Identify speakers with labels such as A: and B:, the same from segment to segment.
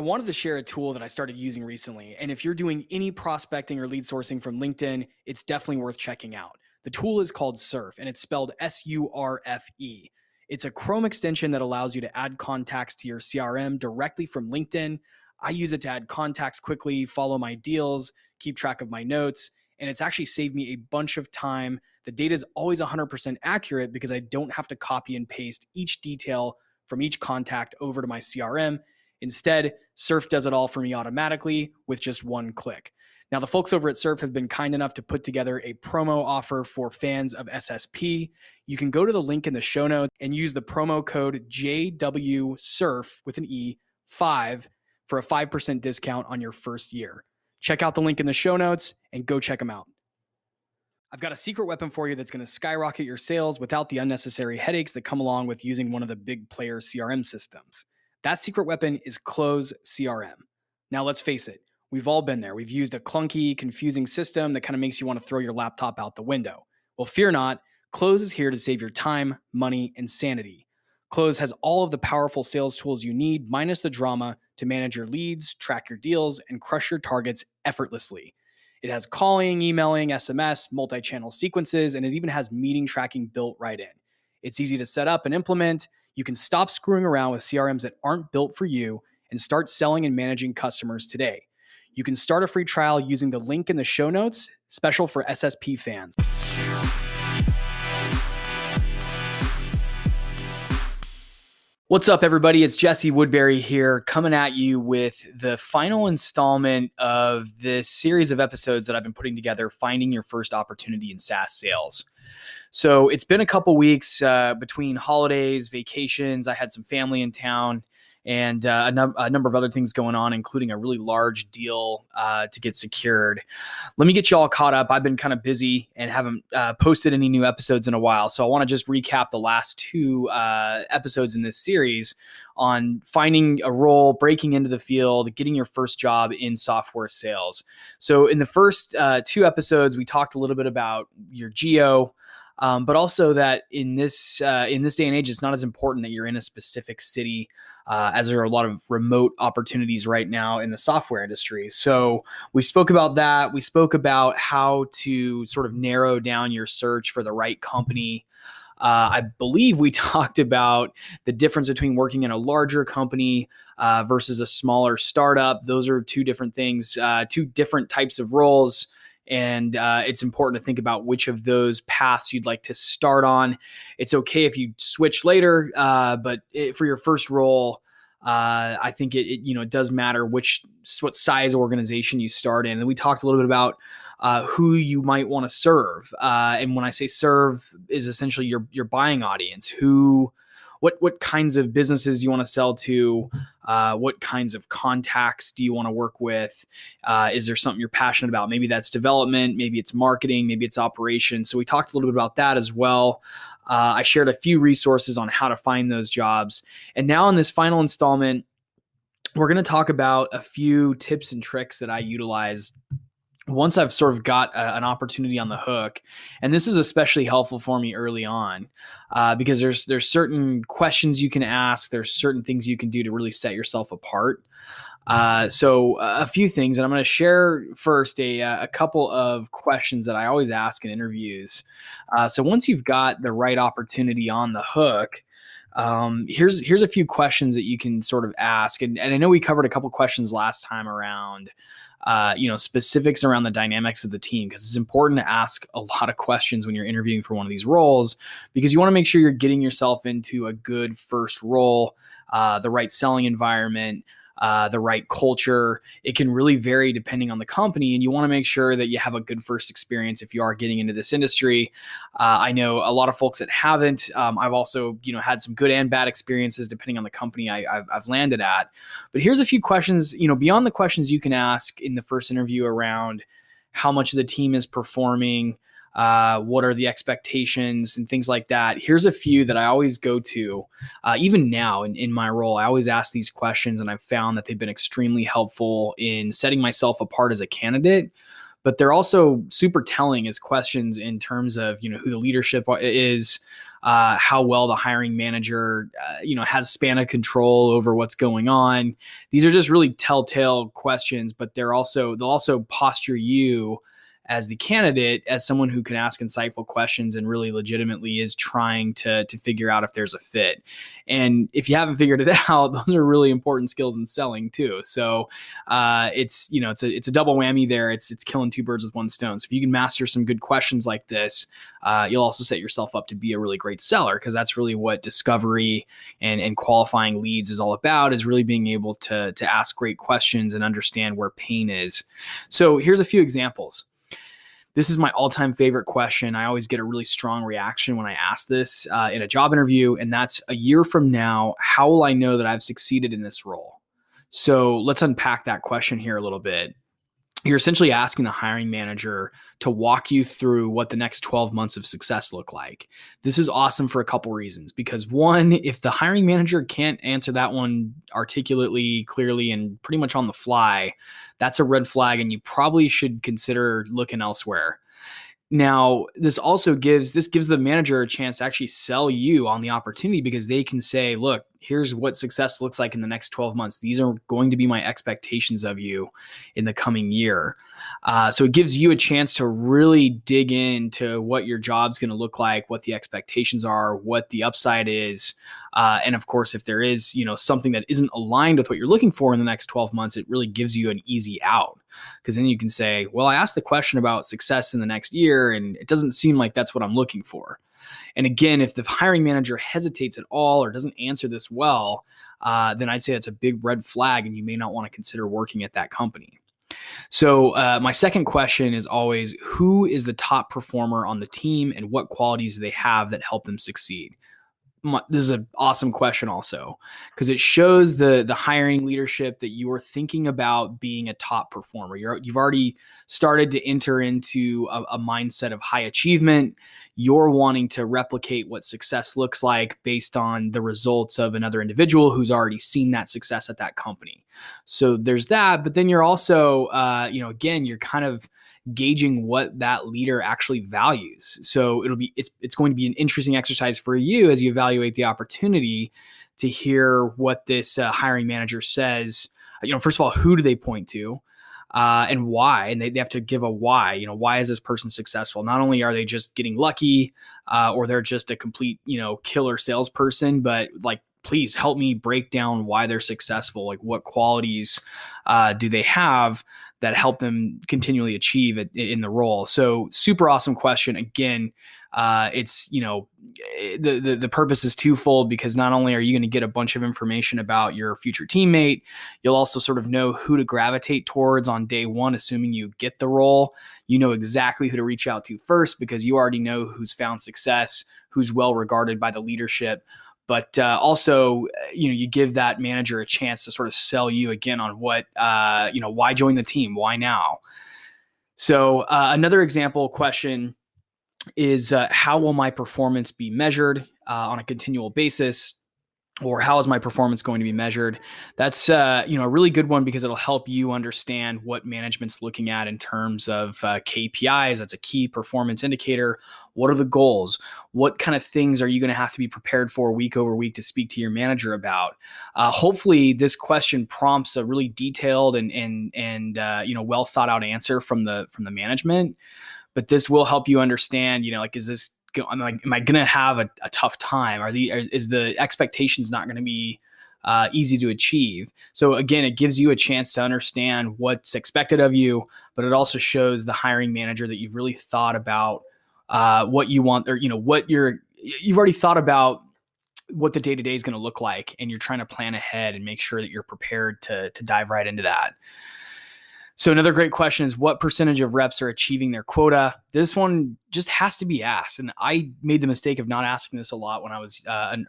A: wanted to share a tool that I started using recently. And if you're doing any prospecting or lead sourcing from LinkedIn, it's definitely worth checking out. The tool is called Surf, and it's spelled SURFE. It's a Chrome extension that allows you to add contacts to your CRM directly from LinkedIn. I use it to add contacts quickly, follow my deals, keep track of my notes, and it's actually saved me a bunch of time. The data is always 100% accurate because I don't have to copy and paste each detail from each contact over to my CRM. Instead, Surf does it all for me automatically with just one click. Now, the folks over at Surf have been kind enough to put together a promo offer for fans of SSP. You can go to the link in the show notes and use the promo code JWSURF with an E 5 for a 5% discount on your first year. Check out the link in the show notes and go check them out. I've got a secret weapon for you that's going to skyrocket your sales without the unnecessary headaches that come along with using one of the big player CRM systems. That secret weapon is Close CRM. Now, let's face it. We've all been there. We've used a clunky, confusing system that kind of makes you want to throw your laptop out the window. Well, fear not. Close is here to save your time, money, and sanity. Close has all of the powerful sales tools you need, minus the drama, to manage your leads, track your deals, and crush your targets effortlessly. It has calling, emailing, SMS, multi-channel sequences, and it even has meeting tracking built right in. It's easy to set up and implement. You can stop screwing around with CRMs that aren't built for you and start selling and managing customers today. You can start a free trial using the link in the show notes, special for SSP fans. What's up, everybody? It's Jesse Woodbury here, coming at you with the final installment of this series of episodes that I've been putting together, Finding Your First Opportunity in SaaS Sales. So it's been a couple weeks between holidays, vacations. I had some family in town and a number of other things going on, including a really large deal to get secured. Let me get you all caught up. I've been kind of busy and haven't posted any new episodes in a while. So I want to just recap the last two episodes in this series on finding a role, breaking into the field, getting your first job in software sales. So in the first two episodes, we talked a little bit about your geo, but also that in this day and age, it's not as important that you're in a specific city, as there are a lot of remote opportunities right now in the software industry. So we spoke about that. We spoke about how to sort of narrow down your search for the right company. I believe we talked about the difference between working in a larger company versus a smaller startup. Those are two different things, two different types of roles. And it's important to think about which of those paths you'd like to start on. It's okay if you switch later, but for your first role, I think it does matter what size organization you start in. And we talked a little bit about who you might want to serve. And when I say serve, is essentially your buying audience. What kinds of businesses do you want to sell to? What kinds of contacts do you want to work with? Is there something you're passionate about? Maybe that's development, maybe it's marketing, maybe it's operations. So we talked a little bit about that as well. I shared a few resources on how to find those jobs. And now in this final installment, we're going to talk about a few tips and tricks that I utilize once I've sort of got an opportunity on the hook. And this is especially helpful for me early on because there's certain questions you can ask. There's certain things you can do to really set yourself apart. So a few things, and I'm going to share first a couple of questions that I always ask in interviews. So once you've got the right opportunity on the hook, here's a few questions that you can sort of ask. And I know we covered a couple questions last time around specifics around the dynamics of the team, because it's important to ask a lot of questions when you're interviewing for one of these roles, because you want to make sure you're getting yourself into a good first role, the right selling environment, the right culture. It can really vary depending on the company, and you want to make sure that you have a good first experience if you are getting into this industry. I know a lot of folks that haven't. I've also, had some good and bad experiences depending on the company I've landed at. But here's a few questions, beyond the questions you can ask in the first interview around how much of the team is performing, what are the expectations and things like that. Here's a few that I always go to, even now in my role. I always ask these questions, and I've found that they've been extremely helpful in setting myself apart as a candidate. But they're also super telling as questions in terms of, who the leadership is, how well the hiring manager, has span of control over what's going on. These are just really telltale questions, but they'll also posture you as the candidate as someone who can ask insightful questions and really legitimately is trying to figure out if there's a fit. And if you haven't figured it out, those are really important skills in selling too. So it's a double whammy there. It's killing two birds with one stone. So if you can master some good questions like this, you'll also set yourself up to be a really great seller, because that's really what discovery and qualifying leads is all about, is really being able to ask great questions and understand where pain is. So here's a few examples. This is my all-time favorite question. I always get a really strong reaction when I ask this in a job interview, and that's, a year from now, how will I know that I've succeeded in this role? So let's unpack that question here a little bit. You're essentially asking the hiring manager to walk you through what the next 12 months of success look like. This is awesome for a couple reasons, because one, if the hiring manager can't answer that one articulately, clearly, and pretty much on the fly, that's a red flag, and you probably should consider looking elsewhere. Now, this gives the manager a chance to actually sell you on the opportunity, because they can say, look, here's what success looks like in the next 12 months. These are going to be my expectations of you in the coming year. So it gives you a chance to really dig into what your job's going to look like, what the expectations are, what the upside is. And of course, if there is, something that isn't aligned with what you're looking for in the next 12 months, it really gives you an easy out. Because then you can say, well, I asked the question about success in the next year, and it doesn't seem like that's what I'm looking for. And again, if the hiring manager hesitates at all or doesn't answer this well, then I'd say that's a big red flag, and you may not want to consider working at that company. So my second question is always, who is the top performer on the team, and what qualities do they have that help them succeed? This is an awesome question also, because it shows the hiring leadership that you are thinking about being a top performer. You've already started to enter into a mindset of high achievement. You're wanting to replicate what success looks like based on the results of another individual who's already seen that success at that company. So there's that, but then you're also, again, you're kind of gauging what that leader actually values. So it's going to be an interesting exercise for you as you evaluate the opportunity to hear what this hiring manager says. First of all, who do they point to? And why? And they have to give a why. Why is this person successful? Not only are they just getting lucky, or they're just a complete, killer salesperson, but please help me break down why they're successful. What qualities do they have that help them continually achieve it in the role? So super awesome question. Again, it's, the purpose is twofold, because not only are you going to get a bunch of information about your future teammate, you'll also sort of know who to gravitate towards on day one, assuming you get the role. You know exactly who to reach out to first, because you already know who's found success, who's well regarded by the leadership. But also, you give that manager a chance to sort of sell you again on what, why join the team? Why now? So another example question is, how will my performance be measured on a continual basis? Or how is my performance going to be measured? That's a really good one, because it'll help you understand what management's looking at in terms of KPIs. That's a key performance indicator. What are the goals? What kind of things are you going to have to be prepared for week over week to speak to your manager about? Hopefully, this question prompts a really detailed and well thought out answer from the management. But this will help you understand, is this, am I going to have a tough time? Is the expectations not going to be easy to achieve? So again, it gives you a chance to understand what's expected of you, but it also shows the hiring manager that you've really thought about what you want, or you've already thought about what the day-to-day is going to look like, and you're trying to plan ahead and make sure that you're prepared to dive right into that. So another great question is, what percentage of reps are achieving their quota? This one just has to be asked. And I made the mistake of not asking this a lot when I was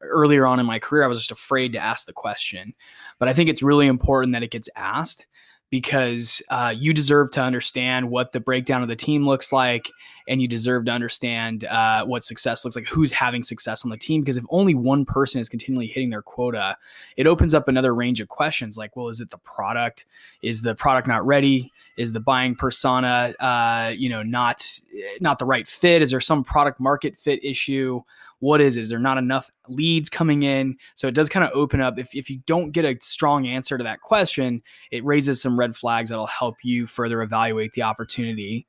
A: earlier on in my career. I was just afraid to ask the question. But I think it's really important that it gets asked, because you deserve to understand what the breakdown of the team looks like, and you deserve to understand what success looks like, who's having success on the team. Because if only one person is continually hitting their quota, it opens up another range of questions like, well, is it the product? Is the product not ready? Is the buying persona, not the right fit? Is there some product market fit issue? What is it? Is there not enough leads coming in? So it does kind of open up. If you don't get a strong answer to that question, it raises some red flags that'll help you further evaluate the opportunity.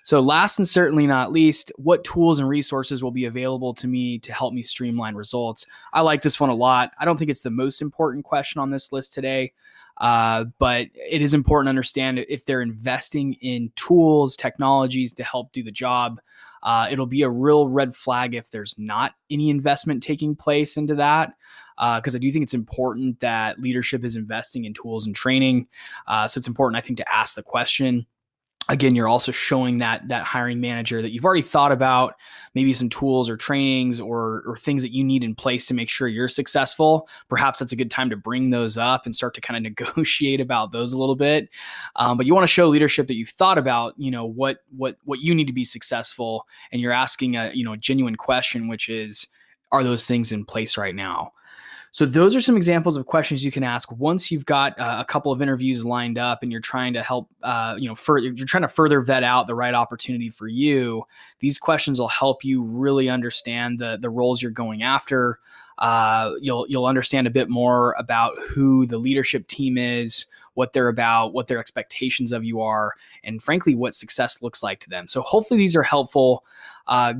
A: So last and certainly not least, what tools and resources will be available to me to help me streamline results? I like this one a lot. I don't think it's the most important question on this list today, but it is important to understand if they're investing in tools, technologies to help do the job. It'll be a real red flag if there's not any investment taking place into that, because I do think it's important that leadership is investing in tools and training. So it's important, I think, to ask the question. Again, you're also showing that hiring manager that you've already thought about maybe some tools or trainings or things that you need in place to make sure you're successful. Perhaps that's a good time to bring those up and start to kind of negotiate about those a little bit. But you want to show leadership that you've thought about, what you need to be successful, and you're asking a genuine question, which is, are those things in place right now? So those are some examples of questions you can ask once you've got a couple of interviews lined up and you're trying to help, you're trying to further vet out the right opportunity for you. These questions will help you really understand the roles you're going after. You'll understand a bit more about who the leadership team is, what they're about, what their expectations of you are, and frankly, what success looks like to them. So hopefully these are helpful.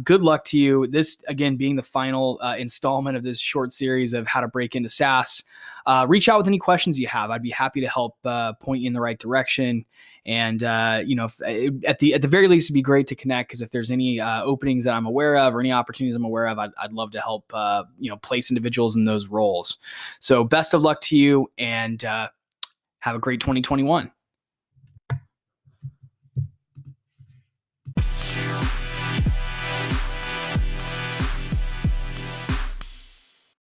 A: Good luck to you. This, again, being the final installment of this short series of how to break into SaaS. Reach out with any questions you have. I'd be happy to help point you in the right direction. And, at the very least, it'd be great to connect, because if there's any openings that I'm aware of or any opportunities I'm aware of, I'd love to help, place individuals in those roles. So best of luck to you, and have a great 2021.